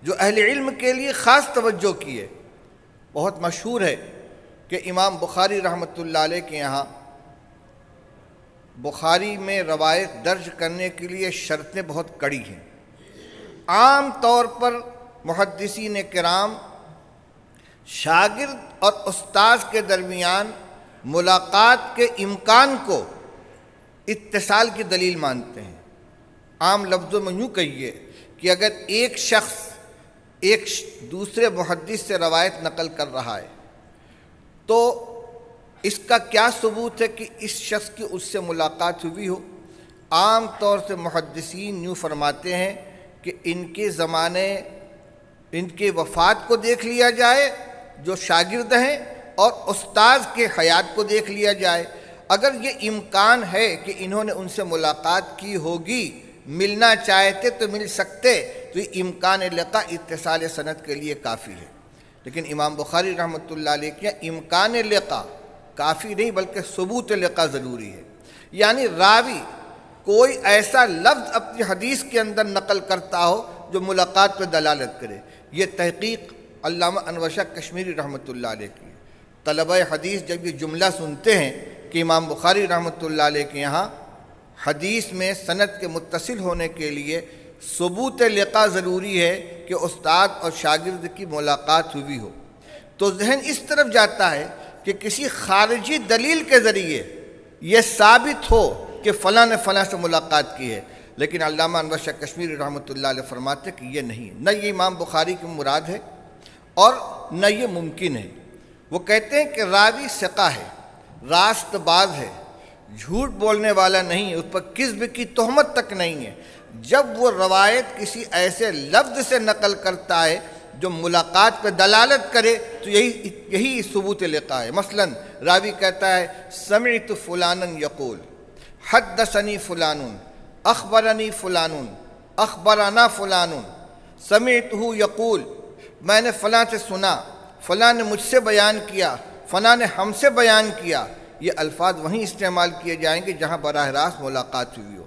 جو اہل علم کے لیے خاص توجہ کی ہے۔ بہت مشہور ہے کہ امام بخاری رحمۃ اللہ علیہ کے یہاں بخاری میں روایت درج کرنے کے لیے شرطیں بہت کڑی ہیں۔ عام طور پر محدثین کرام شاگرد اور استاذ کے درمیان ملاقات کے امکان کو اتصال کی دلیل مانتے ہیں۔ عام لفظوں میں یوں کہیے کہ اگر ایک شخص ایک دوسرے محدث سے روایت نقل کر رہا ہے تو اس کا کیا ثبوت ہے کہ اس شخص کی اس سے ملاقات ہوئی ہو؟ عام طور سے محدثین یوں فرماتے ہیں کہ ان کے زمانے ان کے وفات کو دیکھ لیا جائے جو شاگرد ہیں، اور استاذ کے حیات کو دیکھ لیا جائے۔ اگر یہ امکان ہے کہ انہوں نے ان سے ملاقات کی ہوگی، ملنا چاہتے تو مل سکتے، تو یہ امکان لقاء اتصال سند کے لیے کافی ہے۔ لیکن امام بخاری رحمۃ اللہ علیہ کے امکان لقاء کافی نہیں بلکہ ثبوت لقاء ضروری ہے، یعنی راوی کوئی ایسا لفظ اپنی حدیث کے اندر نقل کرتا ہو جو ملاقات پہ دلالت کرے۔ یہ تحقیق علامہ انور شاہ کشمیری رحمۃ اللہ علیہ کی۔ طلبہ حدیث جب یہ جملہ سنتے ہیں کہ امام بخاری رحمۃ اللہ علیہ کے یہاں حدیث میں سند کے متصل ہونے کے لیے ثبوت لقاء ضروری ہے کہ استاد اور شاگرد کی ملاقات ہوئی ہو، تو ذہن اس طرف جاتا ہے کہ کسی خارجی دلیل کے ذریعے یہ ثابت ہو کہ فلاں نے فلاں سے ملاقات کی ہے۔ لیکن علامہ انور شاہ کشمیری رحمۃ اللہ علیہ فرماتے کہ یہ نہیں، نہ یہ امام بخاری کی مراد ہے اور نہ یہ ممکن ہے۔ وہ کہتے ہیں کہ راوی ثقہ ہے، راست باز ہے، جھوٹ بولنے والا نہیں ہے، اس پر کذب کی تہمت تک نہیں ہے۔ جب وہ روایت کسی ایسے لفظ سے نقل کرتا ہے جو ملاقات پہ دلالت کرے تو یہی ثبوت لقاء ہے۔ مثلا راوی کہتا ہے سمعت فلانا یقول، حدثنی فلان، اخبرنی فلان، اخبرنا فلان، سمعتہ یقول، میں نے فلاں سے سنا، فلاں نے مجھ سے بیان کیا، فلاں نے ہم سے بیان کیا۔ یہ الفاظ وہیں استعمال کیے جائیں گے جہاں براہ راست ملاقات ہوئی ہو۔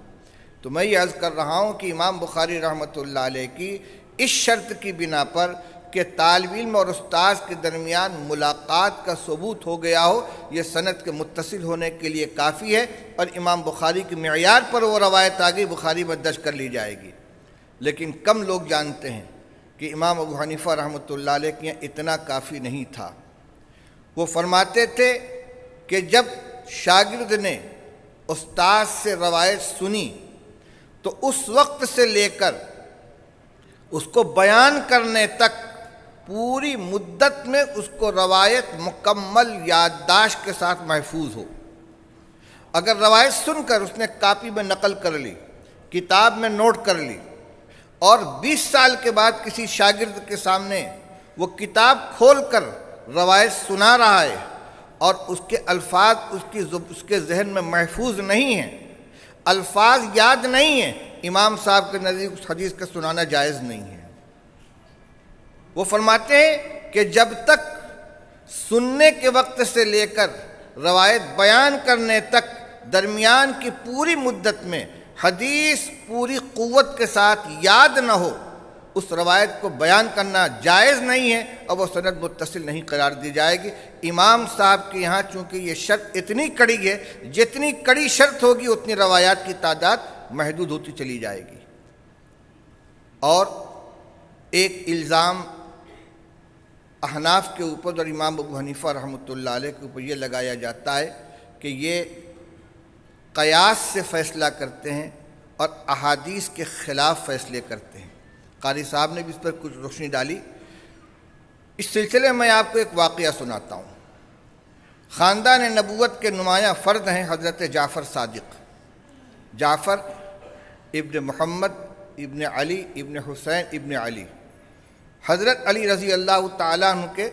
تو میں یہ عرض کر رہا ہوں کہ امام بخاری رحمۃ اللہ علیہ کی اس شرط کی بنا پر کہ طالب علم اور استاذ کے درمیان ملاقات کا ثبوت ہو گیا ہو، یہ سند کے متصل ہونے کے لیے کافی ہے، اور امام بخاری کے معیار پر وہ روایت آ گئی، بخاری میں درج کر لی جائے گی۔ لیکن کم لوگ جانتے ہیں کہ امام ابو حنیفہ رحمۃ اللہ علیہ کے اتنا کافی نہیں تھا۔ وہ فرماتے تھے کہ جب شاگرد نے استاذ سے روایت سنی تو اس وقت سے لے کر اس کو بیان کرنے تک پوری مدت میں اس کو روایت مکمل یادداشت کے ساتھ محفوظ ہو۔ اگر روایت سن کر اس نے کاپی میں نقل کر لی، کتاب میں نوٹ کر لی، اور 20 سال کے بعد کسی شاگرد کے سامنے وہ کتاب کھول کر روایت سنا رہا ہے اور اس کے الفاظ اس کے ذہن میں محفوظ نہیں ہیں، الفاظ یاد نہیں ہیں، امام صاحب کے نزدیک اس حدیث کا سنانا جائز نہیں ہے۔ وہ فرماتے ہیں کہ جب تک سننے کے وقت سے لے کر روایت بیان کرنے تک درمیان کی پوری مدت میں حدیث پوری قوت کے ساتھ یاد نہ ہو، اس روایت کو بیان کرنا جائز نہیں ہے اور وہ سند متصل نہیں قرار دی جائے گی۔ امام صاحب کے یہاں چونکہ یہ شرط اتنی کڑی ہے، جتنی کڑی شرط ہوگی اتنی روایات کی تعداد محدود ہوتی چلی جائے گی۔ اور ایک الزام احناف کے اوپر اور امام ابو حنیفہ رحمۃ اللہ علیہ کے اوپر یہ لگایا جاتا ہے کہ یہ قیاس سے فیصلہ کرتے ہیں اور احادیث کے خلاف فیصلے کرتے ہیں۔ قاری صاحب نے بھی اس پر کچھ روشنی ڈالی۔ اس سلسلے میں آپ کو ایک واقعہ سناتا ہوں۔ خاندان نبوت کے نمایاں فرد ہیں حضرت جعفر صادق، جعفر ابن محمد ابن علی ابن حسین ابن علی، حضرت علی رضی اللہ تعالیٰ عنہ کے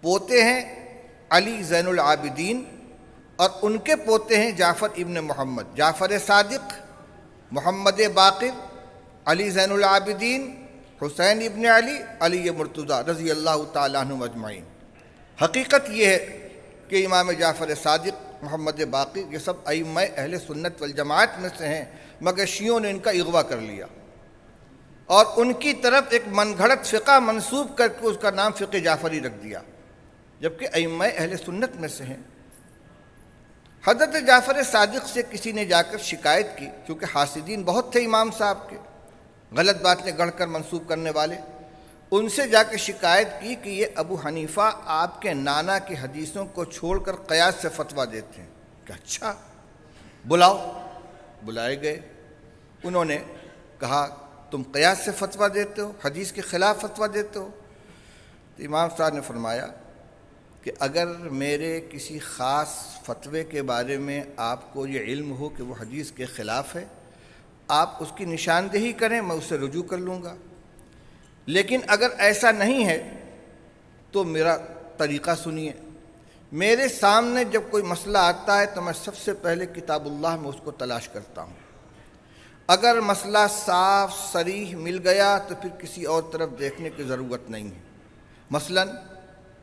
پوتے ہیں علی زین العابدین، اور ان کے پوتے ہیں جعفر ابن محمد، جعفر صادق، محمد باقر، علی زین العابدین، حسین ابن علی، علی مرتضیٰ رضی اللہ تعالیٰ عنہ اجمعین۔ حقیقت یہ ہے کہ امام جعفر صادق، محمد باقر، یہ سب ائمہ اہل سنت والجماعت میں سے ہیں، مگر شیعوں نے ان کا اغوا کر لیا۔ اور ان کی طرف ایک من گھڑت فقہ منسوب کر کے اس کا نام فقہ جعفری رکھ دیا، جبکہ ائمہ اہل سنت میں سے ہیں۔ حضرت جعفر صادق سے کسی نے جا کر شکایت کی، کیونکہ حاسدین بہت تھے امام صاحب کے، غلط باتیں گڑھ کر منسوب کرنے والے، ان سے جا کے شکایت کی کہ یہ ابو حنیفہ آپ کے نانا کی حدیثوں کو چھوڑ کر قیاس سے فتویٰ دیتے ہیں کہ اچھا بلاؤ۔ بلائے گئے، انہوں نے کہا تم قیاس سے فتویٰ دیتے ہو، حدیث کے خلاف فتویٰ دیتے ہو؟ تو امام صاحب نے فرمایا کہ اگر میرے کسی خاص فتوے کے بارے میں آپ کو یہ علم ہو کہ وہ حدیث کے خلاف ہے، آپ اس کی نشاندہی کریں، میں اسے رجوع کر لوں گا، لیکن اگر ایسا نہیں ہے تو میرا طریقہ سنیے۔ میرے سامنے جب کوئی مسئلہ آتا ہے تو میں سب سے پہلے کتاب اللہ میں اس کو تلاش کرتا ہوں، اگر مسئلہ صاف صریح مل گیا تو پھر کسی اور طرف دیکھنے کی ضرورت نہیں ہے۔ مثلاً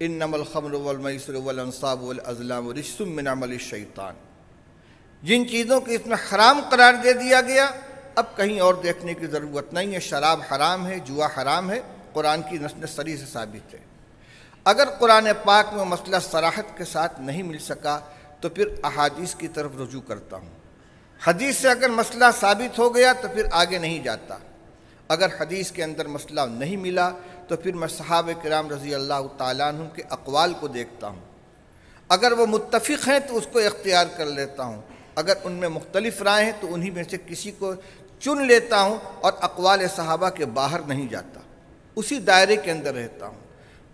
انما الخمر والمیسر والانصاب والازلام رجس من عمل الشیطان، جن چیزوں کو اس میں حرام قرار دے دیا گیا اب کہیں اور دیکھنے کی ضرورت نہیں ہے۔ شراب حرام ہے، جوا حرام ہے، قرآن کی نص صریح سے ثابت ہے۔ اگر قرآن پاک میں مسئلہ صراحت کے ساتھ نہیں مل سکا تو پھر احادیث کی طرف رجوع کرتا ہوں، حدیث سے اگر مسئلہ ثابت ہو گیا تو پھر آگے نہیں جاتا، اگر حدیث کے اندر مسئلہ نہیں ملا تو پھر میں صحابہ کرام رضی اللہ تعالیٰ عنہ کے اقوال کو دیکھتا ہوں، اگر وہ متفق ہیں تو اس کو اختیار کر لیتا ہوں، اگر ان میں مختلف رائے ہیں تو انہی میں سے کسی کو چن لیتا ہوں اور اقوال صحابہ کے باہر نہیں جاتا، اسی دائرے کے اندر رہتا ہوں۔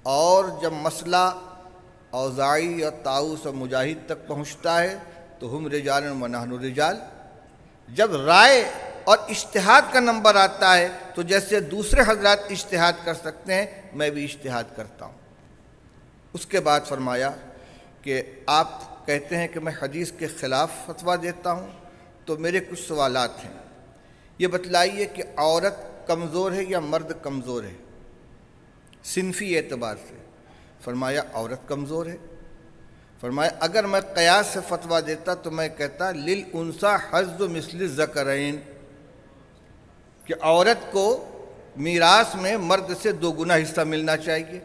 اور جب مسئلہ اوزاعی اور طاؤس اور مجاہد تک پہنچتا ہے تو ہم رجال و نحن رجال، جب رائے اور اجتہاد کا نمبر آتا ہے تو جیسے دوسرے حضرات اجتہاد کر سکتے ہیں میں بھی اجتہاد کرتا ہوں۔ اس کے بعد فرمایا کہ آپ کہتے ہیں کہ میں حدیث کے خلاف فتویٰ دیتا ہوں، تو میرے کچھ سوالات ہیں، یہ بتلائیے کہ عورت کمزور ہے یا مرد کمزور ہے صنفی اعتبار سے؟ فرمایا عورت کمزور ہے۔ فرمایا اگر میں قیاس سے فتویٰ دیتا تو میں کہتا للانثی حظ مثل الذکرین، کہ عورت کو میراث میں مرد سے 2 گنا حصہ ملنا چاہیے،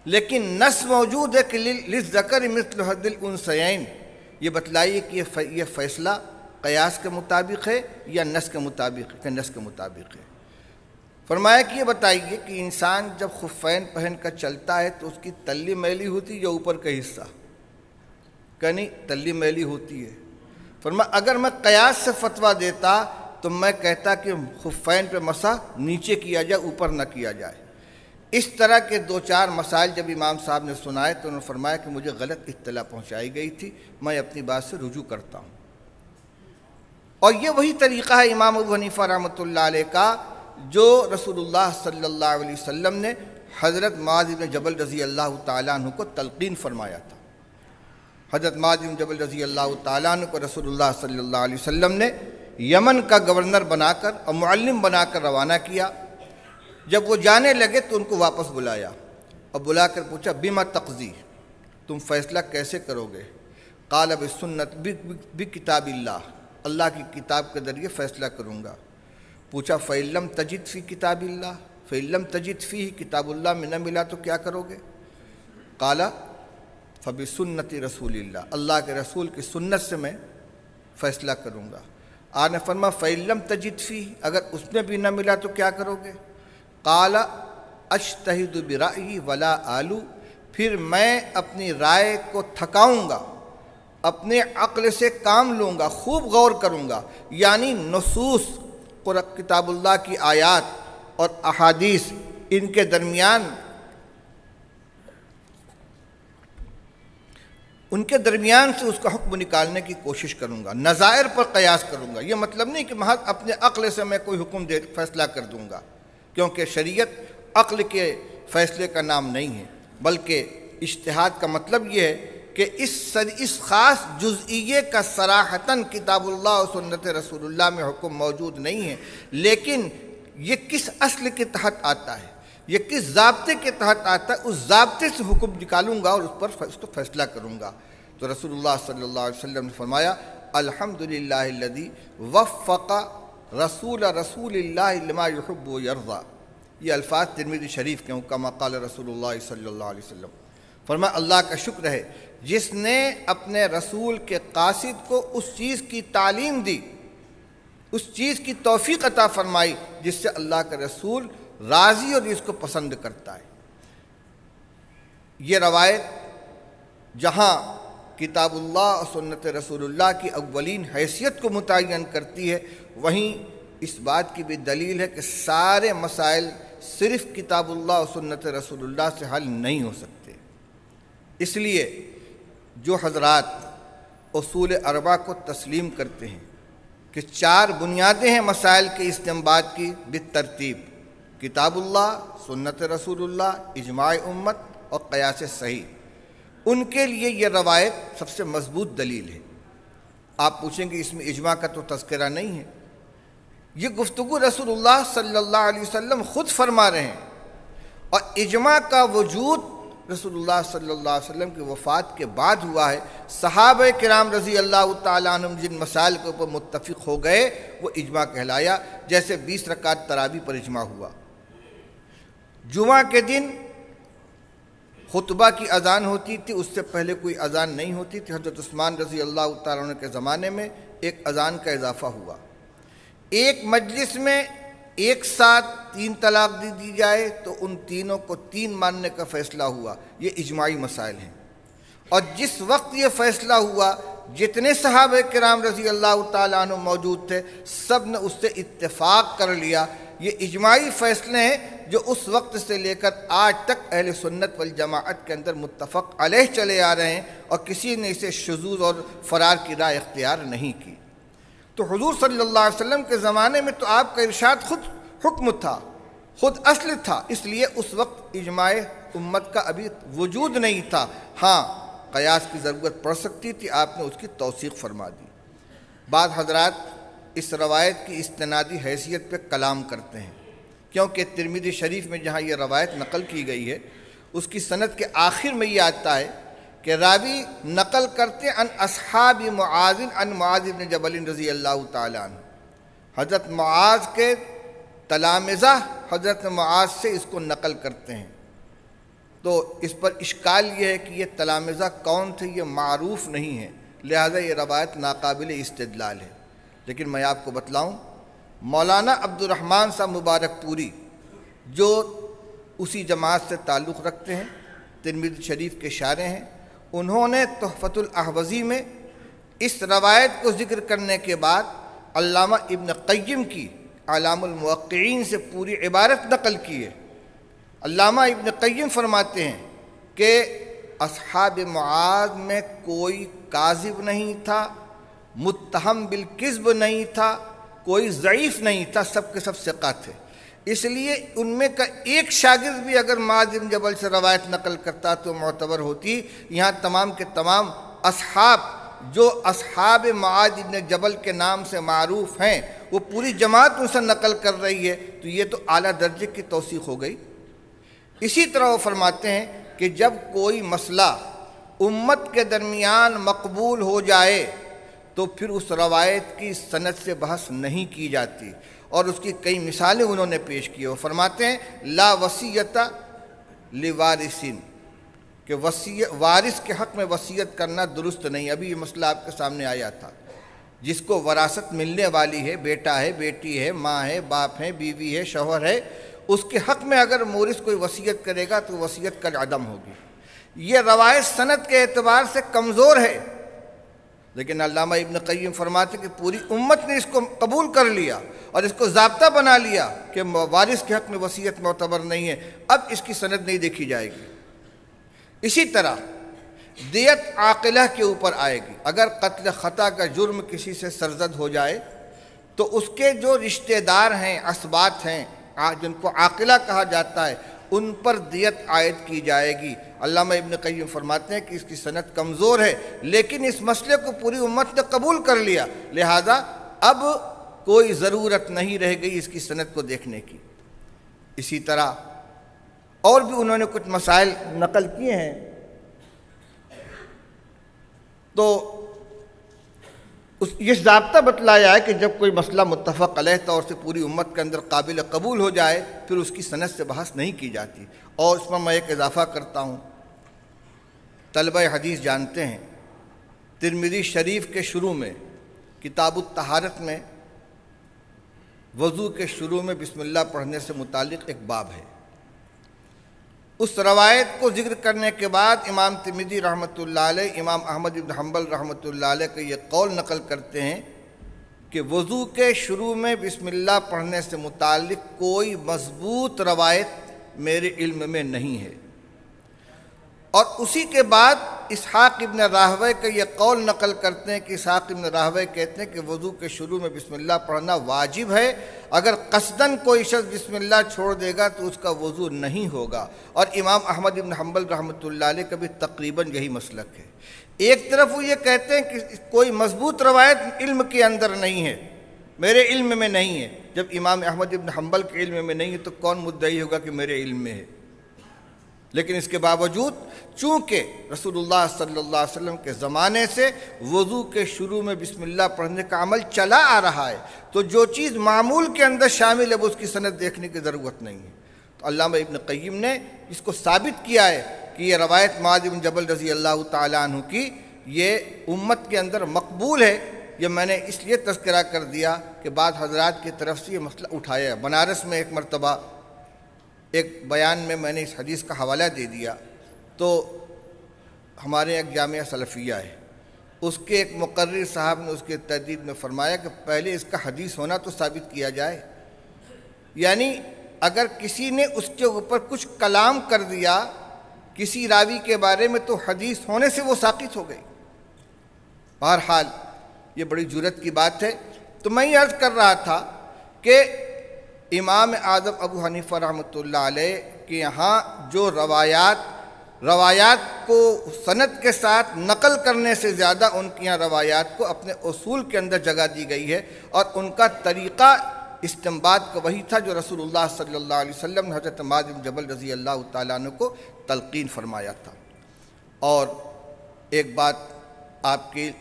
لیکن نص موجود ہے کہ للذکر مثل حظ الانثیین، یہ بتلائیے کہ یہ فیصلہ قیاس کے مطابق ہے یا نص کے مطابق ہے۔ فرمایا کہ یہ بتائیے کہ انسان جب خفین پہن کر چلتا ہے تو اس کی تلی میلی ہوتی یا اوپر کا حصہ؟ کہ نہیں، تلی میلی ہوتی ہے۔ فرمایا اگر میں قیاس سے فتویٰ دیتا تو میں کہتا کہ خفین پہ مسح نیچے کیا جائے، اوپر نہ کیا جائے۔ اس طرح کے 2-4 مسائل جب امام صاحب نے سنائے تو انہوں نے فرمایا کہ مجھے غلط اطلاع پہنچائی گئی تھی، میں اپنی بات سے رجوع کرتا ہوں۔ اور یہ وہی طریقہ ہے امام ابو حنیفہ رحمۃ اللہ علیہ کا جو رسول اللہ صلی اللہ علیہ وسلم نے حضرت معاذ بن جبل رضی اللہ تعالیٰ عنہ کو تلقین فرمایا تھا۔ حضرت معاذ بن جبل رضی اللہ تعالیٰ عنہ کو رسول اللہ صلی اللہ علیہ وسلم نے یمن کا گورنر بنا کر اور معلم بنا کر روانہ کیا۔ جب وہ جانے لگے تو ان کو واپس بلایا اور بلا کر پوچھا بما تقضی، تم فیصلہ کیسے کرو گے؟ قال بسنت بکتاب اللہ، اللہ کی کتاب کے ذریعے فیصلہ کروں گا۔ پوچھا فَإِن لَمْ تَجِدْ فِي کتاب اللہ، فَإِن لَمْ تَجِدْ فِيهِ کتاب اللہ میں نہ ملا تو کیا کرو گے؟ قال فَبِسُنَّةِ رسول اللہ، اللہ کے رسول کی سنت سے میں فیصلہ کروں گا۔ آپ نے فرمایا فَإِن لَمْ تَجِدْ فِيهِ، اگر اس میں بھی نہ ملا تو کیا کرو گے؟ قال اجتہد برأیی ولا آلو، پھر میں اپنی رائے کو تھکاؤں گا، اپنے عقل سے کام لوں گا، خوب غور کروں گا، یعنی نصوص کتاب اللہ کی آیات اور احادیث ان کے درمیان سے اس کا حکم نکالنے کی کوشش کروں گا، نظائر پر قیاس کروں گا۔ یہ مطلب نہیں کہ محض اپنے عقل سے میں کوئی حکم فیصلہ کر دوں گا، کیونکہ شریعت عقل کے فیصلے کا نام نہیں ہے، بلکہ اجتہاد کا مطلب یہ ہے کہ اس خاص جزئیے کا صراحتاً کتاب اللہ اور سنت رسول اللہ میں حکم موجود نہیں ہے، لیکن یہ کس اصل کے تحت آتا ہے، یہ کس ضابطے کے تحت آتا ہے، اس ضابطے سے حکم نکالوں گا اور اس کو فیصلہ کروں گا۔ تو رسول اللہ صلی اللہ علیہ وسلم نے فرمایا الحمدللہ الذی وفق رسول رسول اللہ لما یحب و یرضا، یہ الفاظ ترمذی شریف کے ہوں، کما قال رسول اللہ صلی اللہ علیہ وسلم۔ فرمایا اللہ کا شکر ہے جس نے اپنے رسول کے قاصد کو اس چیز کی تعلیم دی، اس چیز کی توفیق عطا فرمائی جس سے اللہ کا رسول راضی اور جس کو پسند کرتا ہے۔ یہ روایت جہاں کتاب اللہ اور سنت رسول اللہ کی اولین حیثیت کو متعین کرتی ہے، وہیں اس بات کی بھی دلیل ہے کہ سارے مسائل صرف کتاب اللہ اور سنت رسول اللہ سے حل نہیں ہو سکتے۔ اس لیے جو حضرات اصول اربعہ کو تسلیم کرتے ہیں کہ 4 بنیادیں ہیں مسائل کے استنباط کی بالترتیب، کتاب اللہ، سنت رسول اللہ، اجماع امت اور قیاس صحیح، ان کے لیے یہ روایت سب سے مضبوط دلیل ہے۔ آپ پوچھیں گے اس میں اجماع کا تو تذکرہ نہیں ہے، یہ گفتگو رسول اللہ صلی اللہ علیہ وسلم خود فرما رہے ہیں، اور اجماع کا وجود رسول اللہ صلی اللہ علیہ وسلم کی وفات کے بعد ہوا ہے۔ صحابہ کرام رضی اللہ تعالیٰ عنہم جن مسائل کے اوپر متفق ہو گئے وہ اجماع کہلایا، جیسے 20 رکعت تراویح پر اجماع ہوا۔ جمعہ کے دن خطبہ کی اذان ہوتی تھی، اس سے پہلے کوئی اذان نہیں ہوتی تھی۔ حضرت عثمان رضی اللہ تعالیٰ عنہ کے زمانے میں ایک اذان کا اضافہ ہوا۔ ایک مجلس میں ایک ساتھ 3 طلاق دی جائے تو ان تینوں کو 3 ماننے کا فیصلہ ہوا، یہ اجماعی مسائل ہیں۔ اور جس وقت یہ فیصلہ ہوا جتنے صحابہ کرام رضی اللہ تعالیٰ عنہ موجود تھے سب نے اس سے اتفاق کر لیا۔ یہ اجماعی فیصلے ہیں جو اس وقت سے لے کر آج تک اہل سنت والجماعت کے اندر متفق علیہ چلے آ رہے ہیں، اور کسی نے اسے شذوذ اور فرار کی راہ اختیار نہیں کی۔ تو حضور صلی اللہ علیہ وسلم کے زمانے میں تو آپ کا ارشاد خود حکم تھا، خود اصل تھا، اس لیے اس وقت اجماع امت کا ابھی وجود نہیں تھا۔ ہاں قیاس کی ضرورت پڑ سکتی تھی، آپ نے اس کی توثیق فرما دی۔ بعض حضرات اس روایت کی استنادی حیثیت پہ کلام کرتے ہیں، کیونکہ ترمذی شریف میں جہاں یہ روایت نقل کی گئی ہے اس کی سند کے آخر میں یہ آتا ہے کہ راوی نقل کرتے عن اصحاب معاذ عن معاذ بن جبل رضی اللہ تعالیٰ عنہ، حضرت معاذ کے تلامذہ حضرت معاذ سے اس کو نقل کرتے ہیں۔ تو اس پر اشکال یہ ہے کہ یہ تلامذہ کون تھے، یہ معروف نہیں ہے، لہذا یہ روایت ناقابل استدلال ہے۔ لیکن میں آپ کو بتلاؤں، مولانا عبد الرحمن صاحب مبارک پوری جو اسی جماعت سے تعلق رکھتے ہیں، ترمذی شریف کے شارح ہیں، انہوں نے تحفۃ الاحوذی میں اس روایت کو ذکر کرنے کے بعد علامہ ابن قیم کی اعلام الموقعین سے پوری عبارت نقل کی ہے۔ علامہ ابن قیم فرماتے ہیں کہ اصحاب معاذ میں کوئی کاذب نہیں تھا، متہم بالکذب نہیں تھا، کوئی ضعیف نہیں تھا، سب کے سب ثقہ تھے۔ اس لیے ان میں کا ایک شاگرد بھی اگر معاذ بن جبل سے روایت نقل کرتا تو معتبر ہوتی۔ یہاں تمام کے تمام اصحاب جو اصحاب معاذ بن جبل کے نام سے معروف ہیں وہ پوری جماعت ان سے نقل کر رہی ہے، تو یہ تو اعلیٰ درجے کی توثیق ہو گئی۔ اسی طرح وہ فرماتے ہیں کہ جب کوئی مسئلہ امت کے درمیان مقبول ہو جائے تو پھر اس روایت کی سند سے بحث نہیں کی جاتی، اور اس کی کئی مثالیں انہوں نے پیش کی۔ وہ فرماتے ہیں لا وصیت لوارثین، کہ وارث کے حق میں وصیت کرنا درست نہیں۔ ابھی یہ مسئلہ آپ کے سامنے آیا تھا، جس کو وراثت ملنے والی ہے، بیٹا ہے، بیٹی ہے، ماں ہے، باپ ہے، بیوی ہے، شوہر ہے، اس کے حق میں اگر مورث کوئی وصیت کرے گا تو وصیت کل عدم ہوگی۔ یہ روایت سند کے اعتبار سے کمزور ہے، لیکن علامہ ابن قیم فرماتے کہ پوری امت نے اس کو قبول کر لیا اور اس کو ضابطہ بنا لیا کہ وارث کے حق میں وصیت معتبر نہیں ہے، اب اس کی سند نہیں دیکھی جائے گی۔ اسی طرح دیت عاقلہ کے اوپر آئے گی۔ اگر قتل خطا کا جرم کسی سے سرزد ہو جائے تو اس کے جو رشتہ دار ہیں، اسباط ہیں، جن کو عاقلہ کہا جاتا ہے، ان پر دیت عائد کی جائے گی۔ علامہ ابن قیم فرماتے ہیں کہ اس کی سند کمزور ہے، لیکن اس مسئلے کو پوری امت نے قبول کر لیا، لہذا اب کوئی ضرورت نہیں رہ گئی اس کی سند کو دیکھنے کی۔ اسی طرح اور بھی انہوں نے کچھ مسائل نقل کیے ہیں۔ تو یہ ضابطہ بتلایا ہے کہ جب کوئی مسئلہ متفق علیہ طور سے پوری امت کے اندر قابل قبول ہو جائے پھر اس کی سند سے بحث نہیں کی جاتی۔ اور اس پر میں ایک اضافہ کرتا ہوں، طلبہ حدیث جانتے ہیں ترمذی شریف کے شروع میں کتاب الطہارت میں وضو کے شروع میں بسم اللہ پڑھنے سے متعلق ایک باب ہے۔ اس روایت کو ذکر کرنے کے بعد امام ترمذی رحمۃ اللہ علیہ امام احمد بن حنبل رحمۃ اللہ علیہ کا یہ قول نقل کرتے ہیں کہ وضو کے شروع میں بسم اللہ پڑھنے سے متعلق کوئی مضبوط روایت میرے علم میں نہیں ہے۔ اور اسی کے بعد اسحاق ابن راہوے کا یہ قول نقل کرتے ہیں کہ اسحاق ابن راہوے کہتے ہیں کہ وضو کے شروع میں بسم اللہ پڑھنا واجب ہے، اگر قصداً کوئی شخص بسم اللہ چھوڑ دے گا تو اس کا وضو نہیں ہوگا۔ اور امام احمد ابن حنبل رحمۃ اللہ علیہ کا بھی تقریباً یہی مسلک ہے۔ ایک طرف وہ یہ کہتے ہیں کہ کوئی مضبوط روایت علم کے اندر نہیں ہے، میرے علم میں نہیں ہے۔ جب امام احمد ابن حنبل کے علم میں نہیں ہے تو کون مدعی ہوگا کہ میرے علم میں ہے؟ لیکن اس کے باوجود چونکہ رسول اللہ صلی اللہ علیہ وسلم کے زمانے سے وضو کے شروع میں بسم اللہ پڑھنے کا عمل چلا آ رہا ہے تو جو چیز معمول کے اندر شامل ہے وہ اس کی سند دیکھنے کی ضرورت نہیں ہے۔ تو علامہ ابن قیم نے اس کو ثابت کیا ہے کہ یہ روایت معاذ بن جبل رضی اللہ تعالیٰ عنہ کی یہ امت کے اندر مقبول ہے۔ یہ میں نے اس لیے تذکرہ کر دیا کہ بعض حضرات کی طرف سے یہ مسئلہ اٹھایا ہے۔ بنارس میں ایک مرتبہ ایک بیان میں نے اس حدیث کا حوالہ دے دیا تو ہمارے ایک جامعہ سلفیہ ہے، اس کے ایک مقرر صاحب نے اس کے تردید میں فرمایا کہ پہلے اس کا حدیث ہونا تو ثابت کیا جائے، یعنی اگر کسی نے اس کے اوپر کچھ کلام کر دیا کسی راوی کے بارے میں تو حدیث ہونے سے وہ ساقط ہو گئی۔ بہرحال یہ بڑی جرأت کی بات ہے۔ تو میں یہ عرض کر رہا تھا کہ امام اعظم ابو حنیفہ رحمۃ اللہ علیہ کے یہاں جو روایات کو سند کے ساتھ نقل کرنے سے زیادہ ان کے یہاں روایات کو اپنے اصول کے اندر جگہ دی گئی ہے، اور ان کا طریقہ استنباط کا وہی تھا جو رسول اللہ صلی اللہ علیہ وسلم نے حضرت معاذ بن جبل رضی اللہ تعالیٰ عنہ کو تلقین فرمایا تھا۔ اور ایک بات آپ کی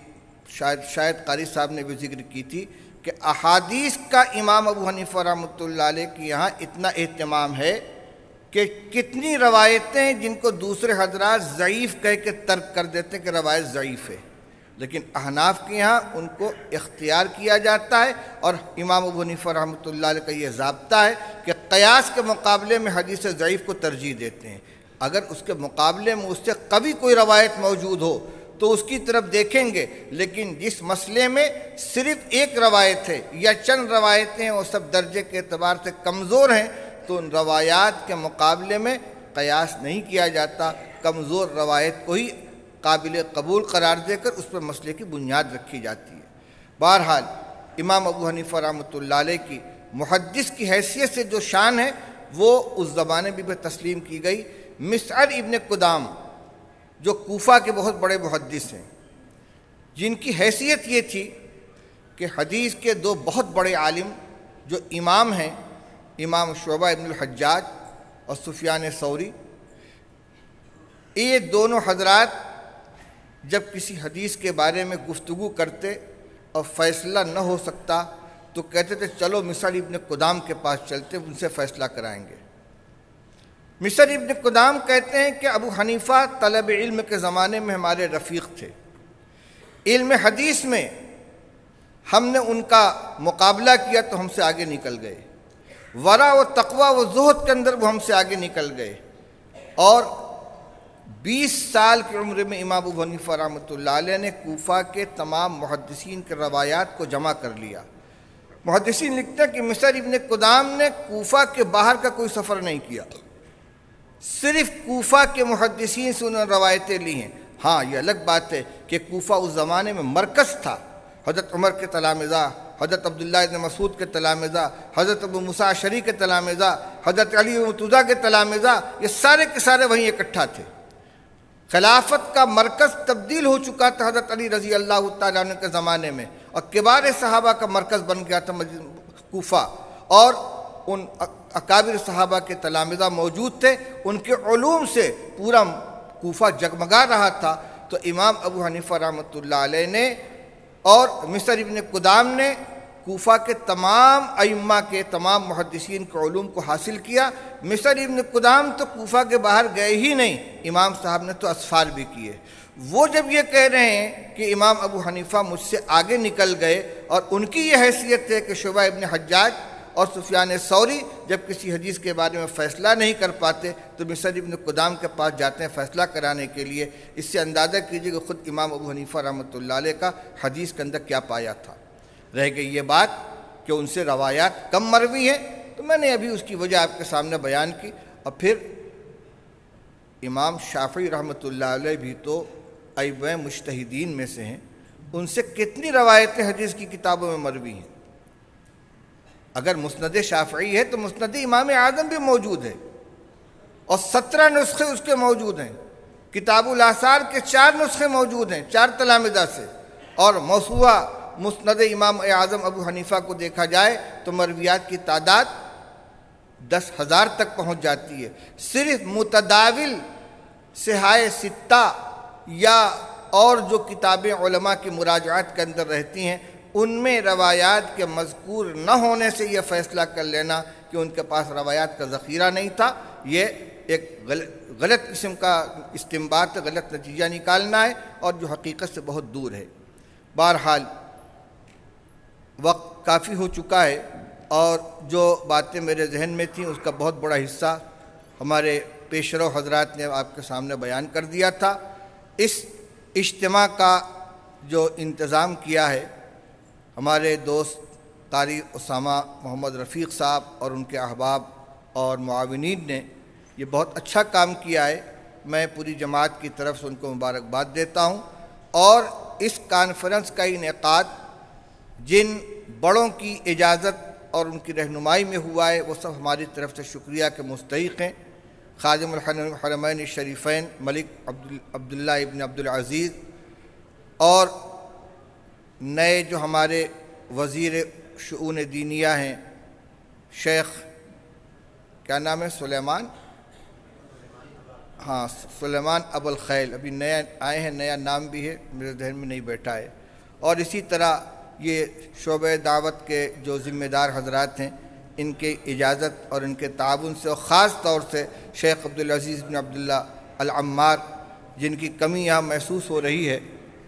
شاید قاری صاحب نے بھی ذکر کی تھی کہ احادیث کا امام ابو حنیفہ رحمۃ اللہ علیہ کے یہاں اتنا اہتمام ہے کہ کتنی روایتیں جن کو دوسرے حضرات ضعیف کہہ کے ترک کر دیتے ہیں کہ روایت ضعیف ہے، لیکن احناف کے یہاں ان کو اختیار کیا جاتا ہے۔ اور امام ابو حنیفہ رحمۃ اللہ علیہ کا یہ ضابطہ ہے کہ قیاس کے مقابلے میں حدیث ضعیف کو ترجیح دیتے ہیں۔ اگر اس کے مقابلے میں اس سے قوی کوئی روایت موجود ہو تو اس کی طرف دیکھیں گے، لیکن جس مسئلے میں صرف ایک روایت ہے یا چند روایتیں وہ سب درجے کے اعتبار سے کمزور ہیں تو ان روایات کے مقابلے میں قیاس نہیں کیا جاتا، کمزور روایت کو ہی قابل قبول قرار دے کر اس پر مسئلے کی بنیاد رکھی جاتی ہے۔ بہرحال امام ابو حنیفہ رحمۃ اللہ علیہ کی محدث کی حیثیت سے جو شان ہے وہ اس زمانے بھی تسلیم کی گئی۔ مسعر ابن قدام جو کوفہ کے بہت بڑے محدث ہیں، جن کی حیثیت یہ تھی کہ حدیث کے دو بہت بڑے عالم جو امام ہیں، امام شعبہ ابن الحجاج اور سفیان ثوری، یہ دونوں حضرات جب کسی حدیث کے بارے میں گفتگو کرتے اور فیصلہ نہ ہو سکتا تو کہتے تھے چلو مسعر ابن قدام کے پاس چلتے، ان سے فیصلہ کرائیں گے۔ مسعر ابن قدام کہتے ہیں کہ ابو حنیفہ طلب علم کے زمانے میں ہمارے رفیق تھے، علم حدیث میں ہم نے ان کا مقابلہ کیا تو ہم سے آگے نکل گئے، ورع و تقوی و زہد کے اندر وہ ہم سے آگے نکل گئے، اور 20 سال کی عمر میں امام ابو حنیفہ رحمۃ اللہ علیہ نے کوفہ کے تمام محدثین کے روایات کو جمع کر لیا۔ محدثین لکھتے ہیں کہ مسعر ابن قدام نے کوفہ کے باہر کا کوئی سفر نہیں کیا، صرف کوفہ کے محدثین سے انہوں نے روایتیں لی ہیں۔ ہاں یہ الگ بات ہے کہ کوفہ اس زمانے میں مرکز تھا، حضرت عمر کے تلامذہ، حضرت عبداللہ ابن مسعود کے تلامذہ، حضرت ابو موسیٰ اشعری کے تلامذہ، حضرت علی مرتضیٰ کے تلامذہ، یہ سارے کے سارے وہیں اکٹھا تھے۔ خلافت کا مرکز تبدیل ہو چکا تھا حضرت علی رضی اللہ تعالیٰ عنہ کے زمانے میں، اور کبار صحابہ کا مرکز بن گیا تھا کوفہ، اور ان اکابر صحابہ کے تلامذہ موجود تھے، ان کے علوم سے پورا کوفہ جگمگا رہا تھا۔ تو امام ابو حنیفہ رحمۃ اللہ علیہ نے اور مصر ابن قدام نے کوفہ کے تمام ائمہ کے تمام محدثین کے علوم کو حاصل کیا۔ مصر ابن قدام تو کوفہ کے باہر گئے ہی نہیں، امام صاحب نے تو اسفار بھی کیے۔ وہ جب یہ کہہ رہے ہیں کہ امام ابو حنیفہ مجھ سے آگے نکل گئے اور ان کی یہ حیثیت ہے کہ شعبہ ابن حجاج اور سفیان ثوری جب کسی حدیث کے بارے میں فیصلہ نہیں کر پاتے تو مصر ابن قدام کے پاس جاتے ہیں فیصلہ کرانے کے لیے، اس سے اندازہ کیجئے کہ خود امام ابو حنیفہ رحمۃ اللہ علیہ کا حدیث کے اندر کیا پایا تھا۔ رہ گئی یہ بات کہ ان سے روایات کم مروی ہیں، تو میں نے ابھی اس کی وجہ آپ کے سامنے بیان کی۔ اور پھر امام شافعی رحمۃ اللہ علیہ بھی تو ائمہ مجتہدین میں سے ہیں، ان سے کتنی روایتیں حدیث کی کتابوں میں مروی ہیں۔ اگر مسند شافعی ہے تو مسند امام اعظم بھی موجود ہے اور 17 نسخے اس کے موجود ہیں۔ کتاب الاثار کے 4 نسخے موجود ہیں 4 تلامذہ سے، اور موسوعہ مسند امام اعظم ابو حنیفہ کو دیکھا جائے تو مرویات کی تعداد 10,000 تک پہنچ جاتی ہے۔ صرف متداول صحائح ستہ یا اور جو کتابیں علماء کی مراجعات کے اندر رہتی ہیں ان میں روایات کے مذکور نہ ہونے سے یہ فیصلہ کر لینا کہ ان کے پاس روایات کا ذخیرہ نہیں تھا، یہ ایک غلط قسم کا استنباط، غلط نتیجہ نکالنا ہے اور جو حقیقت سے بہت دور ہے۔ بہرحال وقت کافی ہو چکا ہے اور جو باتیں میرے ذہن میں تھیں اس کا بہت بڑا حصہ ہمارے پیشرو حضرات نے آپ کے سامنے بیان کر دیا تھا۔ اس اجتماع کا جو انتظام کیا ہے ہمارے دوست قاری اسامہ محمد رفیق صاحب اور ان کے احباب اور معاونین نے یہ بہت اچھا کام کیا ہے، میں پوری جماعت کی طرف سے ان کو مبارکباد دیتا ہوں۔ اور اس کانفرنس کا انعقاد جن بڑوں کی اجازت اور ان کی رہنمائی میں ہوا ہے وہ سب ہماری طرف سے شکریہ کے مستحق ہیں۔ خادم الحرمین الشریفین ملک عبداللہ ابن عبدالعزیز اور نئے جو ہمارے وزیر شؤون دینیہ ہیں شیخ کیا نام ہے سلیمان ابو الخیل، ابھی نیا آئے ہیں، نیا نام بھی ہے میرے ذہن میں نہیں بیٹھا ہے، اور اسی طرح یہ شعبہ دعوت کے جو ذمہ دار حضرات ہیں ان کے اجازت اور ان کے تعاون سے، اور خاص طور سے شیخ عبدالعزیز بن عبداللہ العمار جن کی کمی یہاں محسوس ہو رہی ہے،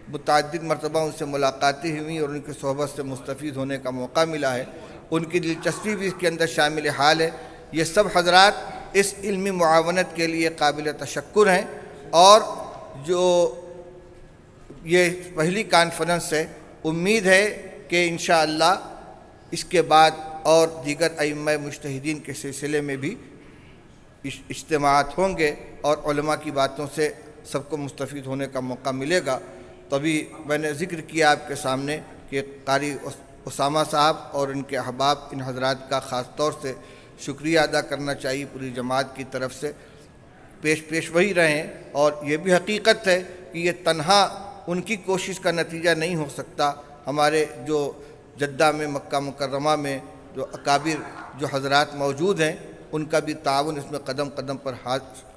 متعدد مرتبہ ان سے ملاقاتیں ہوئیں اور ان کی صحبت سے مستفید ہونے کا موقع ملا ہے، ان کی دلچسپی بھی اس کے اندر شامل حال ہے۔ یہ سب حضرات اس علمی معاونت کے لیے قابل تشکر ہیں، اور جو یہ پہلی کانفرنس ہے امید ہے کہ انشاءاللہ اس کے بعد اور دیگر ائمہ مجتہدین کے سلسلے میں بھی اجتماعات ہوں گے اور علماء کی باتوں سے سب کو مستفید ہونے کا موقع ملے گا۔ تبھی میں نے ذکر کیا آپ کے سامنے کہ قاری اسامہ صاحب اور ان کے احباب ان حضرات کا خاص طور سے شکریہ ادا کرنا چاہیے پوری جماعت کی طرف سے، پیش وہی رہیں، اور یہ بھی حقیقت ہے کہ یہ تنہا ان کی کوشش کا نتیجہ نہیں ہو سکتا، ہمارے جو جدہ میں مکہ مکرمہ میں جو اکابر جو حضرات موجود ہیں ان کا بھی تعاون اس میں قدم قدم پر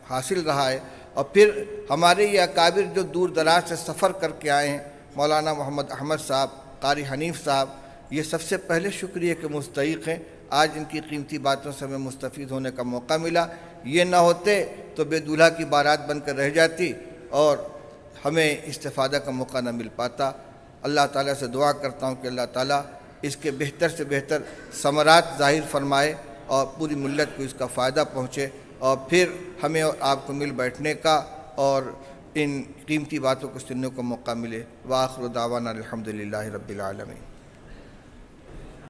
حاصل رہا ہے، اور پھر ہمارے یہ اکابر جو دور دراز سے سفر کر کے آئے ہیں، مولانا محمد احمد صاحب، قاری حنیف صاحب، یہ سب سے پہلے شکریہ کے مستحق ہیں۔ آج ان کی قیمتی باتوں سے ہمیں مستفید ہونے کا موقع ملا، یہ نہ ہوتے تو بے دولہا کی بارات بن کر رہ جاتی اور ہمیں استفادہ کا موقع نہ مل پاتا۔ اللہ تعالیٰ سے دعا کرتا ہوں کہ اللہ تعالیٰ اس کے بہتر سے بہتر ثمرات ظاہر فرمائے اور پوری ملت کو اس کا فائدہ پہنچے، اور پھر ہمیں اور آپ کو مل بیٹھنے کا اور ان قیمتی باتوں کو سننے کو موقع ملے۔ وآخر دعوانا الحمدللہ رب العالمین۔